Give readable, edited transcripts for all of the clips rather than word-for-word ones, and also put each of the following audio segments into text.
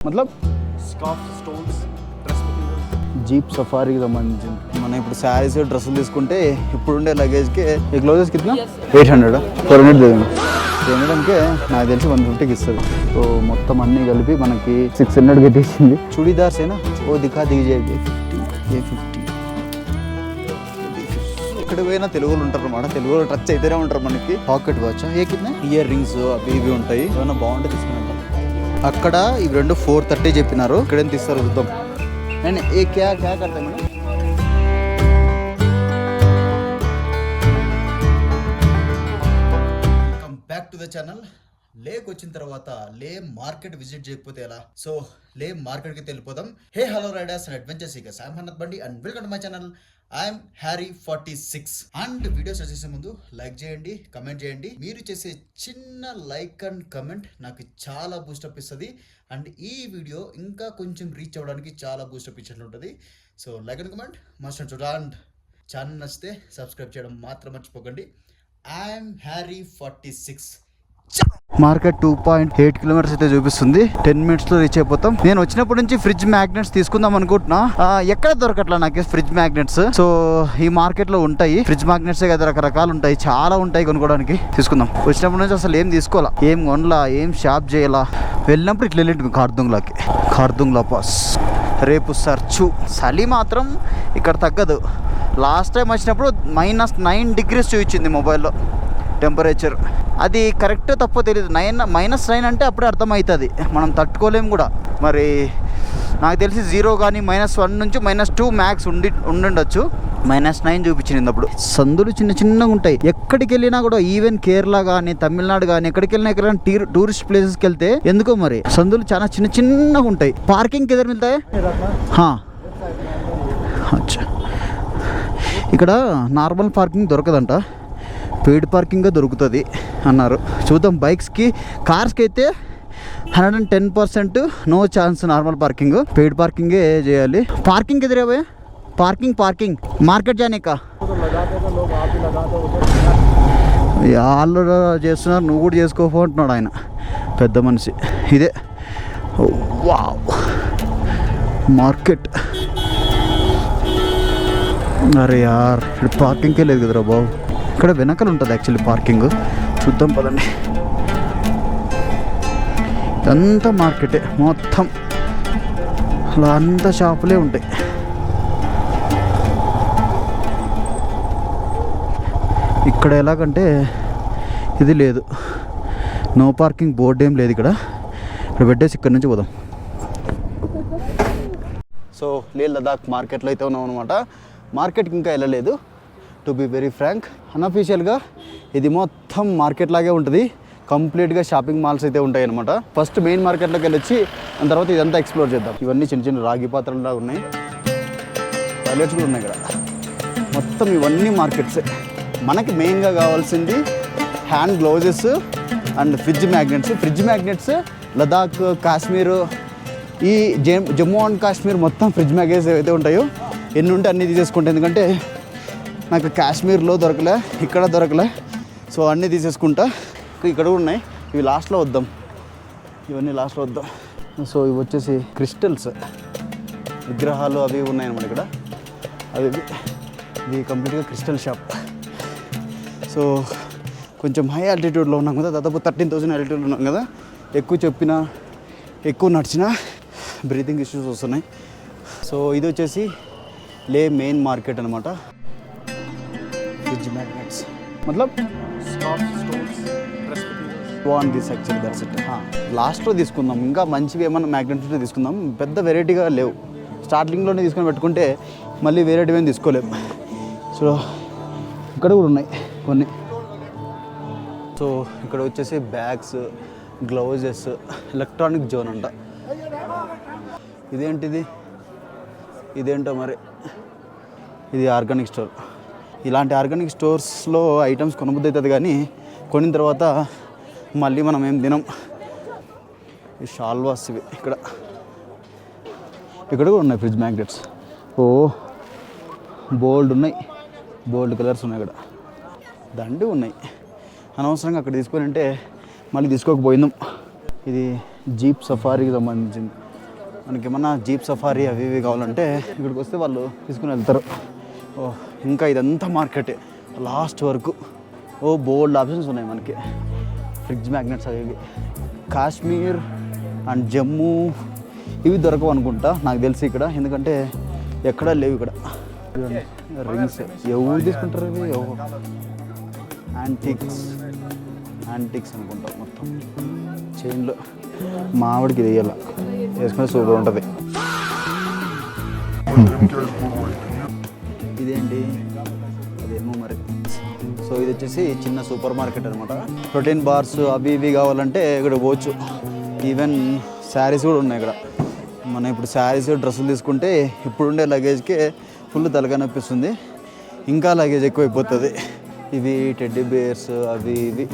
मतलब scarf stones dress materials jeep సఫారీకి సంబంధించింది. మనం ఇప్పుడు శారీస్ డ్రెస్సులు తీసుకుంటే ఇప్పుడుండే లగేజ్కి ఈ గ్లౌజెస్ కిतना 800 400 దేంगे 300కే నాకు తెలిసి 150కి ఇస్తుంది. సో మొత్తం అన్నీ కలిపి మనకి 600 కట్టేసింది. చుడీదార్స్ ఏనా ఓ దిఖా దిగిజేది A50 ఇక్కడ పోయినా తెలుగులో ఉంటారు అన్నమాట. తెలుగులో టచ్ అయితేనే ఉంటారు. మనకి పాకెట్ వాచ్ ఏ కింద ఇయర్ రింగ్స్ అవి ఇవి ఉంటాయి. ఏమైనా బాగుంటే తీసుకున్నాం. అక్కడ ఇవి రెండు 430 చెప్పినారు. ఇక్కడేం తీస్తారు చూద్దాం. నేను ఏ క్యా కడతా madam. Welcome back to the channel. Lake వచ్చిన తర్వాత లే మార్కెట్ విజిట్ చేయకపోతే ఎలా? సో లే మార్కెట్ కి వెళ్ళిపోదాం. Hey hello riders and adventure seekers, I'm Hannat బండి and welcome to my channel. I'm Harry 46. And videos చేసే ముందు లైక్ చేయండి, కమెంట్ చేయండి. మీరు చేసే చిన్న లైక్ అండ్ కమెంట్ నాకు చాలా బూస్టప్ ఇస్తుంది. అండ్ ఈ వీడియో ఇంకా కొంచెం రీచ్ అవ్వడానికి చాలా బూస్టప్ ఇచ్చినట్లు ఉంటుంది. So like and comment must చూడండి. అండ్ ఛానల్ నచ్చితే సబ్స్క్రైబ్ చేయడం మాత్రం మర్చిపోకండి. I'm Harry 46. మార్కెట్ 2.8 కిలోమీటర్స్ అయితే చూపిస్తుంది. 10 మినిట్స్లో రీచ్ అయిపోతాం. నేను వచ్చినప్పటి నుంచి ఫ్రిడ్జ్ మ్యాగ్నెట్స్ తీసుకుందాం అనుకుంటున్నా. ఎక్కడ దొరకట్లా నాకు ఫ్రిడ్జ్ మ్యాగ్నెట్స్. సో ఈ మార్కెట్లో ఉంటాయి ఫ్రిడ్జ్ మ్యాగ్నెట్సే కదా, రకరకాలు ఉంటాయి, చాలా ఉంటాయి కొనుక్కోవడానికి. తీసుకుందాం. వచ్చినప్పటి నుంచి అసలు ఏం తీసుకోవాలా, ఏం కొనలా, ఏం షాప్ చేయాలా. వెళ్ళినప్పుడు ఇట్లా వెళ్ళింటి కార్దుంగ్లా పాస్. రేపు సర్చు చలి మాత్రం ఇక్కడ తగ్గదు. లాస్ట్ టైం వచ్చినప్పుడు -9 డిగ్రీస్ చూపించింది మొబైల్లో టెంపరేచర్. అది కరెక్ట్ తప్పో తెలియదు. -9 అంటే అప్పుడే అర్థమవుతుంది, మనం తట్టుకోలేము కూడా. మరి నాకు తెలిసి 0 కానీ -1 నుంచి -2 మ్యాక్స్ ఉండుండొచ్చు. -9 చూపించింది అప్పుడు. సందులు చిన్నగా ఉంటాయి. ఎక్కడికి వెళ్ళినా కూడా, ఈవెన్ కేరళ కానీ తమిళనాడు కానీ ఎక్కడికి వెళ్ళినా టూరిస్ట్ ప్లేసెస్కి వెళ్తే ఎందుకో మరి సందులు చాలా చిన్నగా ఉంటాయి. పార్కింగ్ ఎదురు వెళ్తాయి. అచ్చా, ఇక్కడ నార్మల్ పార్కింగ్ దొరకదంట, పెయిడ్ పార్కింగ్గా దొరుకుతుంది అన్నారు. చూద్దాం. బైక్స్కి కార్స్కి అయితే 110% no chance normal parking. Paid పార్కింగే చేయాలి. పార్కింగ్ ఎదురే పోయా పార్కింగ్ మార్కెట్ జానేకా వాళ్ళు చేస్తున్నారు, నువ్వు కూడా చేసుకోపోంటున్నాడు ఆయన పెద్ద మనిషి. ఇదే వావ్ మార్కెట్. అరే యార్, ఇక్కడ పార్కింగ్కే లేదు కదరా బాబు. ఇక్కడ వెనకాల ఉంటుంది యాక్చువల్లీ పార్కింగ్. చూద్దాం పదండి. ఇదంతా మార్కెటే మొత్తం, అలా అంతా షాపులే ఉంటాయి. ఇక్కడ ఎలాగంటే ఇది లేదు, నో పార్కింగ్ బోర్డు ఏం లేదు ఇక్కడ. ఇక్కడ పెట్టేసి ఇక్కడ నుంచి పోదాం. సో లే లదాఖ్ మార్కెట్లో అయితే ఉన్నాం అనమాట. మార్కెట్కి ఇంకా వెళ్ళలేదు టు బి వెరీ ఫ్రాంక్. అన్అఫీషియల్గా ఇది మొత్తం మార్కెట్ లాగే ఉంటుంది. కంప్లీట్గా షాపింగ్ మాల్స్ అయితే ఉంటాయి అనమాట. ఫస్ట్ మెయిన్ మార్కెట్లోకి వెళ్ళొచ్చి దాని తర్వాత ఇదంతా ఎక్స్ప్లోర్ చేద్దాం. ఇవన్నీ చిన్న రాగి పాత్రలా ఉన్నాయి, టాయిలెట్స్ కూడా ఉన్నాయి ఇక్కడ. మొత్తం ఇవన్నీ మార్కెట్సే. మనకి మెయిన్గా కావాల్సింది hand gloves and fridge magnets. Ladakh, Kashmir, ఈ జమ్మూ అండ్ కాశ్మీర్ మొత్తం ఫ్రిడ్జ్ మ్యాగ్నెట్స్ ఏవైతే ఉంటాయో ఎన్ని ఉంటే అన్నీ తీసేసుకుంటే, ఎందుకంటే నాకు కాశ్మీర్లో దొరకలే, ఇక్కడ దొరకలే. సో అన్నీ తీసేసుకుంటా. ఇక్కడ కూడా ఉన్నాయి, ఇవి లాస్ట్లో వద్దాం. ఇవన్నీ లాస్ట్లో వద్దాం. సో ఇవి వచ్చేసి క్రిస్టల్స్ విగ్రహాలు అవి ఉన్నాయన్నమాట ఇక్కడ. ఇది కంప్లీట్గా క్రిస్టల్ షాప్. సో కొంచెం హై ఆల్టిట్యూడ్లో ఉన్నాం కదా, దాదాపు 13,000 ఆల్టిట్యూడ్లో ఉన్నాం కదా. ఎక్కువ చెప్పినా ఎక్కువ నడిచినా బ్రీతింగ్ ఇష్యూస్ వస్తున్నాయి. సో ఇది వచ్చేసి లే మెయిన్ మార్కెట్ అనమాట. ఫ్రిడ్జ్ మ్యాగ్నెట్స్ మతలబ్ స్కార్ఫ్ స్టోన్స్ డ్రెస్ మెటీరియల్స్ వాన్ దిస్ యాక్చువల్లీ దట్స్ ఇట్. లాస్ట్లో తీసుకుందాం, ఇంకా మంచివి ఏమన్నా మ్యాగ్నెట్స్ ఉంటే తీసుకుందాం. పెద్ద వెరైటీగా లేవు. స్టార్టింగ్లోనే తీసుకొని పెట్టుకుంటే మళ్ళీ వెరైటీ ఏం తీసుకోలేము. సో ఇక్కడ కూడా ఉన్నాయి కొన్ని. సో ఇక్కడ వచ్చేసి బ్యాగ్స్, గ్లౌజెస్, ఎలక్ట్రానిక్ జోన్ అంట. ఇదేంటో మరి. ఇది ఆర్గానిక్ స్టోర్. ఇలాంటి ఆర్గానిక్ స్టోర్స్లో ఐటమ్స్ కొనబుద్ధి అవుతుంది, కానీ కొనిన తర్వాత మళ్ళీ మనం ఏం తినం. ఈ షాల్వాస్ ఇవి ఇక్కడ కూడా ఉన్నాయి ఫ్రిడ్జ్ మ్యాగ్నెట్స్. ఓ బోల్డ్ ఉన్నాయి, బోల్డ్ కలర్స్ ఉన్నాయి ఇక్కడ. దండి ఉన్నాయి. అనవసరంగా అక్కడ తీసుకొని అంటే మళ్ళీ తీసుకోకపోయిందాం. ఇది జీప్ సఫారీకి సంబంధించింది. మనకి ఏమన్నా జీప్ సఫారీ అవి ఇవి కావాలంటే ఇక్కడికి వస్తే వాళ్ళు తీసుకుని వెళ్తారు. ఓ ఇంకా ఇదంతా మార్కెటే లాస్ట్ వరకు. ఓ బోల్డ్ ఆప్షన్స్ ఉన్నాయి మనకి. ఫ్రిడ్జ్ మ్యాగ్నెట్స్ అవి ఇవి. కాశ్మీర్ అండ్ జమ్మూ ఇవి దొరకవు అనుకుంటా నాకు తెలిసి ఇక్కడ, ఎందుకంటే ఎక్కడా లేవు ఇక్కడ. రింగ్స్ ఎవరు తీసుకుంటారు ఇవి? యాంటిక్స్ అనుకుంటా మొత్తం. చైన్లో మామిడికి ఇది వేయాల, వేసుకునే సూపర్ ఉంటుంది. ఇదేంటి అదేమో మరి. సో ఇది వచ్చేసి చిన్న సూపర్ మార్కెట్ అనమాట. ప్రోటీన్ బార్స్ అవి ఇవి కావాలంటే ఇక్కడ పోవచ్చు. ఈవెన్ శారీస్ కూడా ఉన్నాయి ఇక్కడ. మనం ఇప్పుడు శారీస్ డ్రెస్సులు తీసుకుంటే ఇప్పుడుండే లగేజ్కే ఫుల్ తలకాయ నొప్పిస్తుంది, ఇంకా లగేజ్ ఎక్కువ అయిపోతుంది. ఇవి టెడ్డీ బేర్స్ అవి ఇవి.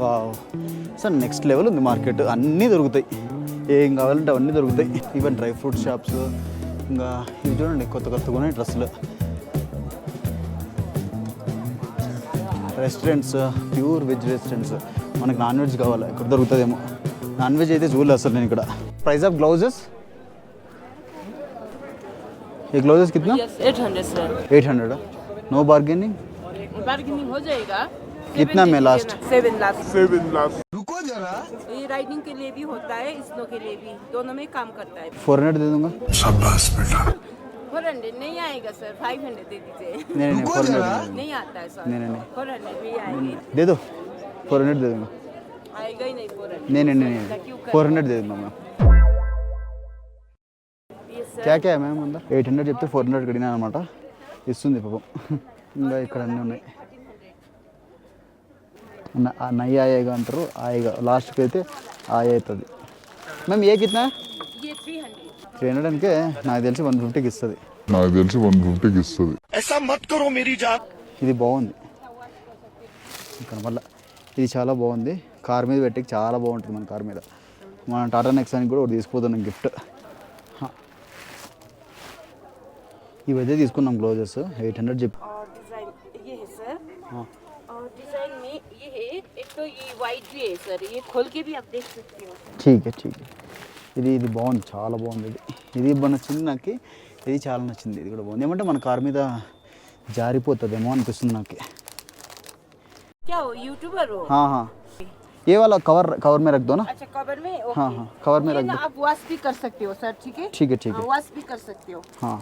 వావ్, సార్ నెక్స్ట్ లెవెల్ ఉంది మార్కెట్. అన్నీ దొరుకుతాయి, ఏం కావాలంటే అవన్నీ దొరుకుతాయి. ఈవెన్ డ్రై ఫ్రూట్ షాప్స్, ఇంకా ఇవి చూడండి కొత్త కొత్తగా ఉన్నాయి డ్రెస్సులు. Restaurants, pure veg restaurants. మనకు నాన్ వెజ్ కావాలి, ఇక్కడ దొరుకుతుందేమో. నాన్ వెజ్ అయితే చూడలేదు అసలు నేను ఇక్కడ. ప్రైస్ ఆఫ్ గ్లౌజెస్, ये ग्लोव्स कितना? 800 सर. 800. No bargaining? बार्गेनिंग हो जाएगा. कितना में लास्ट? 7 लाख. रुको जरा, ये राइडिंग के लिए भी होता है, स्नो के लिए भी, दोनों में काम करता है. 400 दे दूंगा. शाबाश बेटा. 400 नहीं आएगा सर, 500 दे दीजिए. नहीं रुको 400 जरा. नहीं आता है सर. नहीं. 400 भी आएगी. दे दो, 400 दे दूंगा. आएगा ही नहीं 400. नहीं 400 दे दूंगा मैं. क्या क्या है मैम अंदर? 800 చెప్తే 400 కడినా అనమాట. ఇస్తుంది పాపం. ఇంకా ఇక్కడ అన్నీ ఉన్నాయి. నయ్యి ఆయేగా అంటారు, ఆయేగా లాస్ట్కి అయితే ఆయ అవుతుంది. మ్యామ్ ఏ కిतना? ये 300. 300 అంటే నాకు తెలిసి 150కి ఇస్తుంది. ऐसा मत करो मेरी जान. ఇది బాగుంది ఇక్కడ వల్ల. ఇది చాలా బాగుంది. కార్ మీద పెట్టి చాలా బాగుంటుంది మన కార్ మీద. మన టాటా నెక్సానికి కూడా ఒకటి తీసుకుపోతున్నాం గిఫ్ట్. ఇవైతే తీసుకున్నాం గ్లోజెస్ 800 చెప్పి. और डिजाइन ये है सर. हाँ. और डिजाइन में ये है, एक तो ये वाइट भी है सर, ये खोल के भी आप देख सकते हो. ठीक है. ఇది బాగుంది, చాలా బాగుంది. ఇది నచ్చింది నాకు. ఇది చాలా నచ్చింది. ఇది కూడా బాగుంది. ఏమంటే మన కార్ మీద జారిపోతుందేమో అనిపిస్తుంది నాకు. क्या हो, यूट्यूबर हो? हाँ. ये वाला कवर में रख दो ना. अच्छा कवर में. ओके. हाँ कवर में ये रख ना दो. आप वॉश भी कर सकते हो सर, ठीक है? ठीक है. वॉश भी कर सकते हो. हाँ.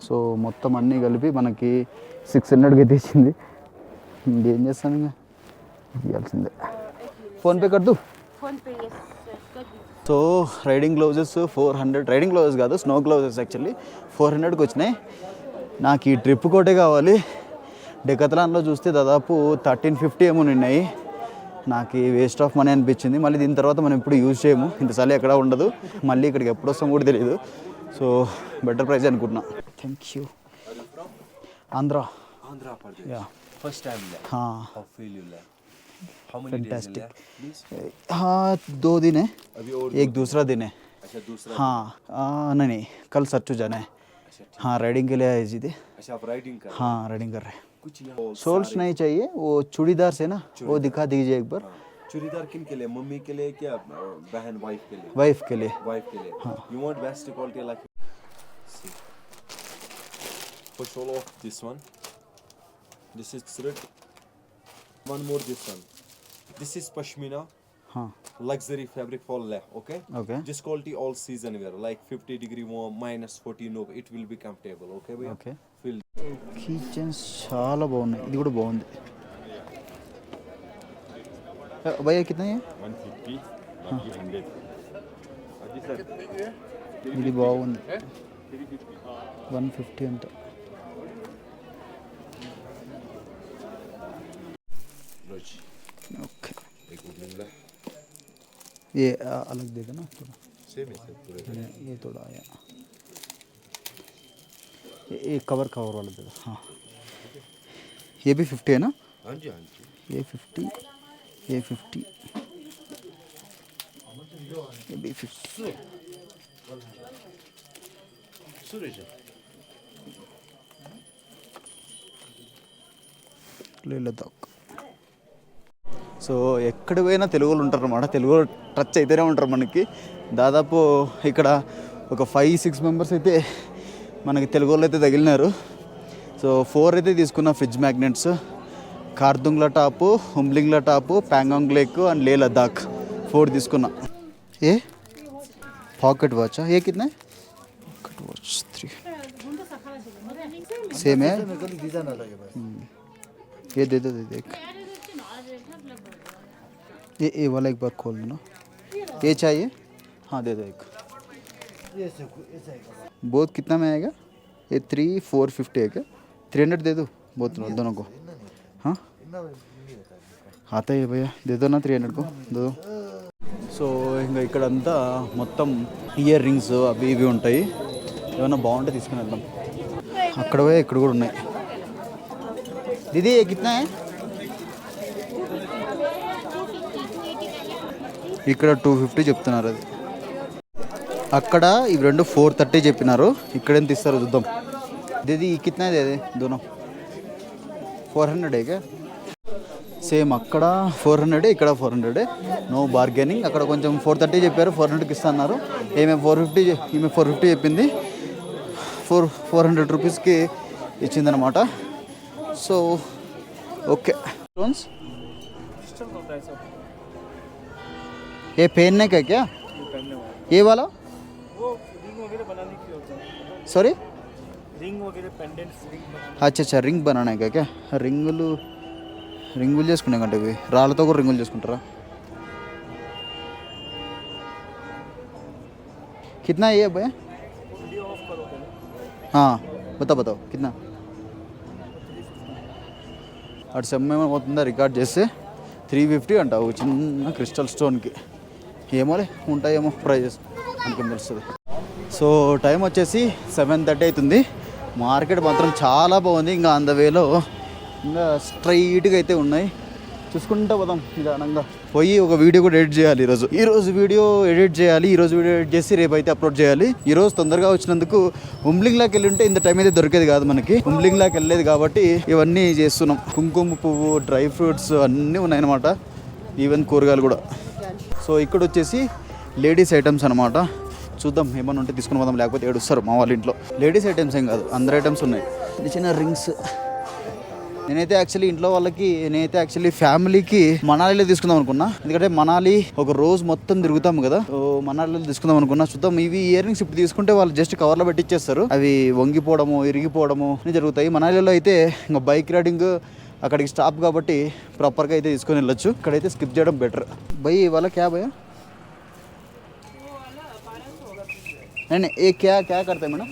సో మొత్తం అన్నీ కలిపి మనకి 600కి తీసింది. ఇంకేం చేస్తాను, ఇంకా ఇవ్వాల్సిందే. ఫోన్పే కట్టు. फोन पे यस सर कर दीजिए. So riding gloves 400. Riding gloves కాదు, స్నో గ్లౌజెస్ యాక్చువల్లీ 400కి వచ్చినాయి. నాకు ఈ ట్రిప్ కోటే కావాలి. డెకత్లాన్లో చూస్తే దాదాపు 1350 ఏమో ఉన్నాయి. నాకు వేస్ట్ ఆఫ్ మనీ అనిపించింది. మళ్ళీ దీని తర్వాత మనం ఎప్పుడు యూజ్ చేయము, ఇంత చలి ఎక్కడ ఉండదు. మళ్ళీ ఇక్కడికి ఎప్పుడు వస్తాం కూడా తెలియదు. సో బెటర్ ప్రైస్ అనుకుంటున్నా. Thank you. Andhra Pradesh. Yeah. First time there. हाँ. How feel you there? How many Fantastic. days you there? Please. हाँ 2 दिन है, अभी और एक दूसरा दिन है. अच्छा दूसरा. हाँ नहीं कल सच्चू जाना है. अच्छा ठीक. हाँ राइडिंग के लिए आए जी थे. अच्छा आप राइडिंग कर. हाँ राइडिंग कर रहे हैं. कुछ यहाँ सोल्स नहीं चाहिए, वो चूड़ीदार से ना, वो दिखा दीजिए एक बार. चूड़ीदार किन के लिए? मम्मी के लिए क्या बहन वाइफ के लिए? वाइफ के लिए. वाइफ के लिए. You want best quality like. See. Push all off this one. This is thread. One more this one. This is pashmina. हाँ Luxury fabric for leh. Okay. Okay. This quality all season wear. Like 50 degree warm, -40 no. It will be comfortable. Okay. भैया? Okay. Feel. Kitchens చాలా బాగున్నాయి. ఇది కూడా బాగుంది. భయ్యా కిतना है? 150. बाकी 100. अजी सर. ఇది బాగుంది. 150 అంట. रोज. ओके. एक उठने ला. ये अलग दे देना थोड़ा. सेम है सर पूरे. ये थोड़ा आया. ये कवर वाला दे दो. हाँ ये भी 50 है ना? हाँ जी हाँ जी. ये 50, ये 50, ये भी 50. सूरज. ले लद्दाख. సో ఎక్కడ పోయినా తెలుగులో ఉంటారు అన్నమాట. తెలుగు టచ్ అయితేనే ఉంటారు మనకి. దాదాపు ఇక్కడ ఒక 5-6 మెంబర్స్ అయితే మనకి తెలుగు వాళ్ళు అయితే తగిలినారు. సో 4 అయితే తీసుకున్న fridge magnets. Khardungla top, Umlingla top, Pangong lake and Leh Ladakh 4 తీసుకున్నా. ఏ पॉकेट वॉच है ये कितना है? पॉकेट वॉच 3 सेम है. ये दे दो देख. ये वाला एक बार खोल दो ना. ये चाहिए? हाँ दे दो एक. बहुत कितना में आएगा? ये 3,450 है क्या? 300 दे दो बहुत दोनों को. हाँ आता है भैया दे दो ना 300 को दो. సో ఇంకా ఇక్కడంతా మొత్తం ఇయర్ రింగ్స్ అవి ఇవి ఉంటాయి. ఏమైనా బాగుంటే తీసుకుని వెళ్దాం. అక్కడ పోయి ఇక్కడ కూడా ఉన్నాయి. దీదీ కిतना है? ఇక్కడ 250 చెప్తున్నారు. అది అక్కడ ఇవి రెండు 430 చెప్పినారు. ఇక్కడ ఎంత ఇస్తారో చూద్దాం. దీదీ కిतना है దేదే దోనో 400 है क्या? సేమ్ అక్కడ 400 ఇక్కడ 400. No bargaining. అక్కడ కొంచెం 430 చెప్పారు, 400కి ఇస్తున్నారు. ఈమె 450 చెప్పింది. 400 రూపీస్కి ఇచ్చిందనమాట. So okay. స్టోన్స్ ఏ पहनने का क्या? ये वाला सॉरी रिंग वगैरह पेंडेंट्स रिंग अच्छा రింగ్ बनाने का क्या? రింగులు చేసుకునే కంటే ఇవి రాళ్ళతో కూడా రింగులు చేసుకుంటారా? कितना है ये भैया? हाँ बताओ कितना. అటు సెమ్మ పోతుందా రికార్డ్ చేస్తే 350 అంటావు చిన్న క్రిస్టల్ స్టోన్కి. ఏమోలే ఉంటాయేమో ప్రైజెస్ మనకి తెలుస్తుంది. సో టైం వచ్చేసి 7:30 అవుతుంది. మార్కెట్ మాత్రం చాలా బాగుంది. ఇంకా ఆన్ ద వేలో ఇంకా స్ట్రైట్గా అయితే ఉన్నాయి. చూసుకుంటా పోదాం నిదానంగా. పోయి ఒక వీడియో కూడా ఎడిట్ చేయాలి ఈరోజు వీడియో ఎడిట్ చేసి రేపు అయితే అప్లోడ్ చేయాలి. ఈరోజు తొందరగా వచ్చినందుకు హుంబ్లింగ్లాకి వెళ్ళి ఉంటే ఇంత టైం అయితే దొరికేది కాదు మనకి. హుంబ్లింగ్లాకి వెళ్ళలేదు కాబట్టి ఇవన్నీ చేస్తున్నాం. కుంకుమ పువ్వు, డ్రై ఫ్రూట్స్ అన్నీ ఉన్నాయన్నమాట. ఈవెన్ కూరగాయలు కూడా. సో ఇక్కడ వచ్చేసి లేడీస్ ఐటమ్స్ అనమాట. చూద్దాం ఏమన్నా ఉంటే తీసుకుని పోదాం, లేకపోతే ఏడుస్తారు మా వాళ్ళ ఇంట్లో. లేడీస్ ఐటమ్స్ ఏం కాదు, అందరు ఐటమ్స్ ఉన్నాయి. చిన్న రింగ్స్. నేనైతే యాక్చువల్లీ ఫ్యామిలీకి మనాలిలో తీసుకుందాం అనుకున్నా. ఎందుకంటే మనాలి ఒక రోజు మొత్తం తిరుగుతాం కదా. మనాలిలో తీసుకుందాం అనుకున్నా. చూద్దాం. ఇవి ఇయర్ రింగ్స్ ఇప్పుడు తీసుకుంటే వాళ్ళు జస్ట్ కవర్లో పెట్టిచ్చేస్తారు. అవి వంగిపోవడము, ఇరిగిపోవడము జరుగుతాయి. మనాలిలో అయితే ఇంకా బైక్ రైడింగ్ అక్కడికి స్టాప్ కాబట్టి ప్రాపర్గా అయితే తీసుకొని వెళ్ళొచ్చు. ఇక్కడైతే స్కిప్ చేయడం బెటర్. భయ్ వాళ్ళ క్యా భయ్యా? नहीं ये क्या करते हैं मैडम?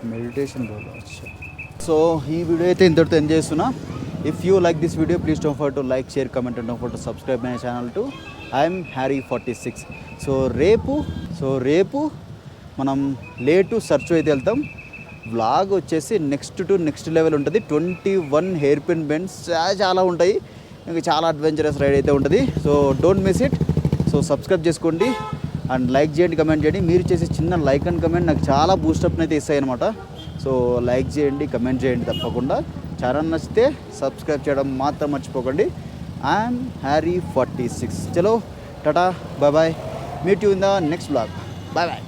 మెడిటేషన్ బోల్. అచ్చా. సో ఈ వీడియో అయితే ఇంతటితో ఎంజాయ్ చేస్తున్నా. If you like this video please don't forget to like, share, comment and don't forget to subscribe my channel to I'm Harry46. So రేపు మనం లేటు సర్చ్ అయితే వెళ్తాం. వ్లాగ్ వచ్చేసి నెక్స్ట్ లెవెల్ ఉంటుంది. 21 హెయిర్ పిన్ బెండ్స్ చాలా ఉంటాయి. ఇంకా చాలా అడ్వెంచరస్ రైడ్ అయితే ఉంటుంది. So don't miss it. So subscribe చేసుకోండి అండ్ లైక్ చేయండి, కమెంట్ చేయండి. మీరు చేసే చిన్న లైక్ అండ్ కమెంట్ నాకు చాలా బూస్టప్ని అయితే ఇస్తాయి అనమాట. సో లైక్ చేయండి, కమెంట్ చేయండి తప్పకుండా. ఛానల్ నచ్చితే సబ్స్క్రైబ్ చేయడం మాత్రం మర్చిపోకండి. I'm Harry46. చలో టాటా, bye bye. Meet you in the next blog. Bye bye.